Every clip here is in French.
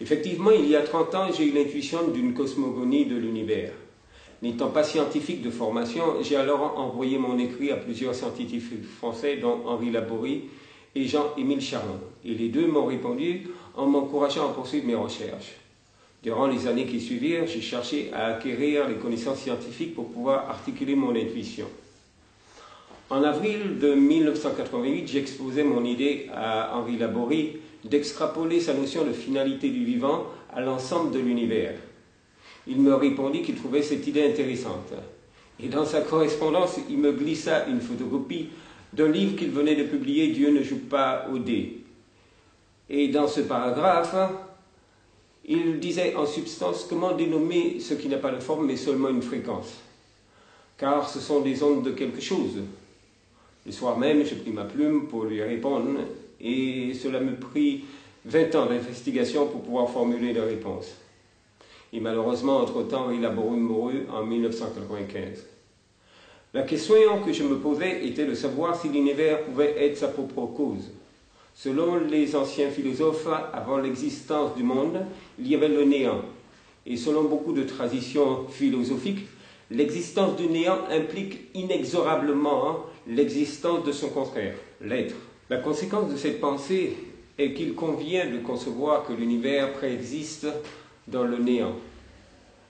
Effectivement, il y a 30 ans, j'ai eu l'intuition d'une cosmogonie de l'univers. N'étant pas scientifique de formation, j'ai alors envoyé mon écrit à plusieurs scientifiques français, dont Henri Laborie et Jean-Émile Charlon. Et les deux m'ont répondu en m'encourageant à poursuivre mes recherches. Durant les années qui suivirent, j'ai cherché à acquérir les connaissances scientifiques pour pouvoir articuler mon intuition. En avril de 1988, j'exposais mon idée à Henri Laborie d'extrapoler sa notion de finalité du vivant à l'ensemble de l'univers. Il me répondit qu'il trouvait cette idée intéressante. Et dans sa correspondance, il me glissa une photocopie d'un livre qu'il venait de publier, Dieu ne joue pas aux dés. Et dans ce paragraphe, il disait en substance comment dénommer ce qui n'a pas de forme mais seulement une fréquence. Car ce sont des ondes de quelque chose. Le soir même, j'ai pris ma plume pour lui répondre et cela me prit 20 ans d'investigation pour pouvoir formuler la réponse. Et malheureusement, entre-temps, il a mouru en 1995. La question que je me posais était de savoir si l'univers pouvait être sa propre cause. Selon les anciens philosophes, avant l'existence du monde, il y avait le néant. Et selon beaucoup de traditions philosophiques, l'existence du néant implique inexorablement l'existence de son contraire, l'être. La conséquence de cette pensée est qu'il convient de concevoir que l'univers préexiste dans le néant.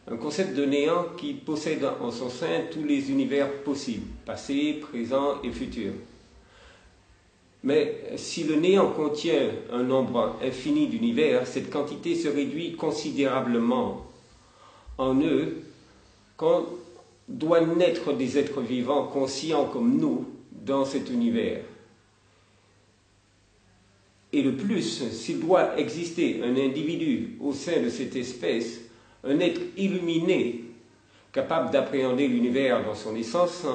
Un concept de néant qui possède en son sein tous les univers possibles, passé, présent et futur. Mais si le néant contient un nombre infini d'univers, cette quantité se réduit considérablement en eux quand doivent naître des êtres vivants conscients comme nous dans cet univers. Et de plus, s'il doit exister un individu au sein de cette espèce, un être illuminé, capable d'appréhender l'univers dans son essence,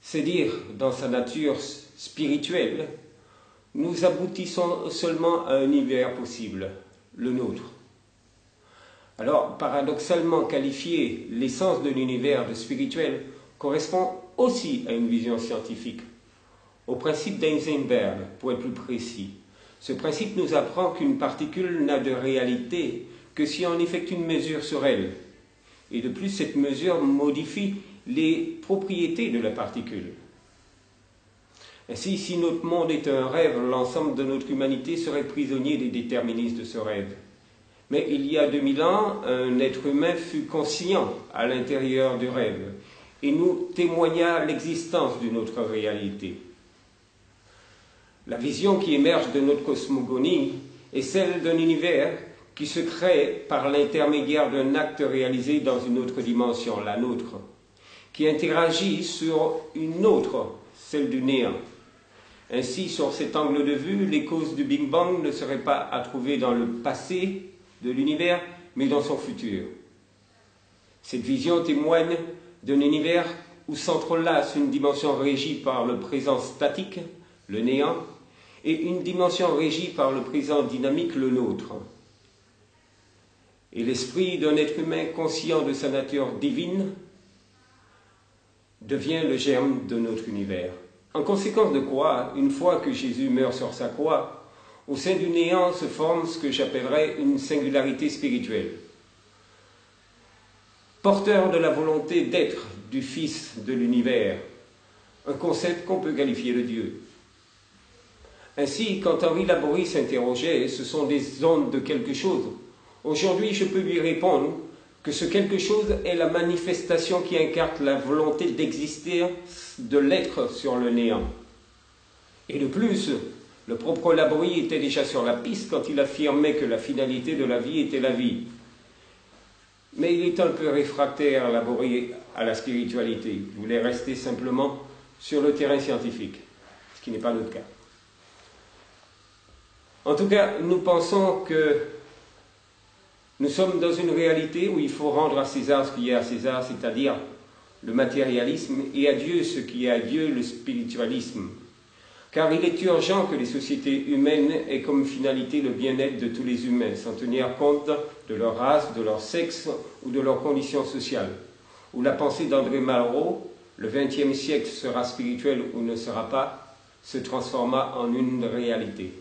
c'est dire dans sa nature spirituelle, nous aboutissons seulement à un univers possible, le nôtre. Alors, paradoxalement qualifier l'essence de l'univers de spirituel correspond aussi à une vision scientifique, au principe d'Heisenberg, pour être plus précis. Ce principe nous apprend qu'une particule n'a de réalité que si on effectue une mesure sur elle. Et de plus, cette mesure modifie les propriétés de la particule. Ainsi, si notre monde est un rêve, l'ensemble de notre humanité serait prisonnier des déterministes de ce rêve. Mais il y a 2000 ans, un être humain fut conscient à l'intérieur du rêve et nous témoigna l'existence d'une autre réalité. La vision qui émerge de notre cosmogonie est celle d'un univers qui se crée par l'intermédiaire d'un acte réalisé dans une autre dimension, la nôtre, qui interagit sur une autre, celle du néant. Ainsi, sur cet angle de vue, les causes du Big Bang ne seraient pas à trouver dans le passé de l'univers, mais dans son futur. Cette vision témoigne d'un univers où s'entrelacent une dimension régie par le présent statique, le néant, et une dimension régie par le présent dynamique, le nôtre. Et l'esprit d'un être humain conscient de sa nature divine devient le germe de notre univers. En conséquence de quoi, une fois que Jésus meurt sur sa croix, au sein du néant se forme ce que j'appellerais une singularité spirituelle. Porteur de la volonté d'être du Fils de l'univers, un concept qu'on peut qualifier de Dieu. Ainsi, quand Henri Laborie s'interrogeait, ce sont des ondes de quelque chose. Aujourd'hui, je peux lui répondre que ce quelque chose est la manifestation qui incarne la volonté d'exister de l'être sur le néant. Et de plus, le propre Laborie était déjà sur la piste quand il affirmait que la finalité de la vie était la vie. Mais il est un peu réfractaire, Laborie, à la spiritualité. Il voulait rester simplement sur le terrain scientifique, ce qui n'est pas notre cas. En tout cas, nous pensons que nous sommes dans une réalité où il faut rendre à César ce qui est à César, c'est-à-dire le matérialisme, et à Dieu ce qui est à Dieu, le spiritualisme. Car il est urgent que les sociétés humaines aient comme finalité le bien-être de tous les humains, sans tenir compte de leur race, de leur sexe ou de leurs conditions sociales. Où la pensée d'André Malraux, le XXe siècle sera spirituel ou ne sera pas, se transforma en une réalité.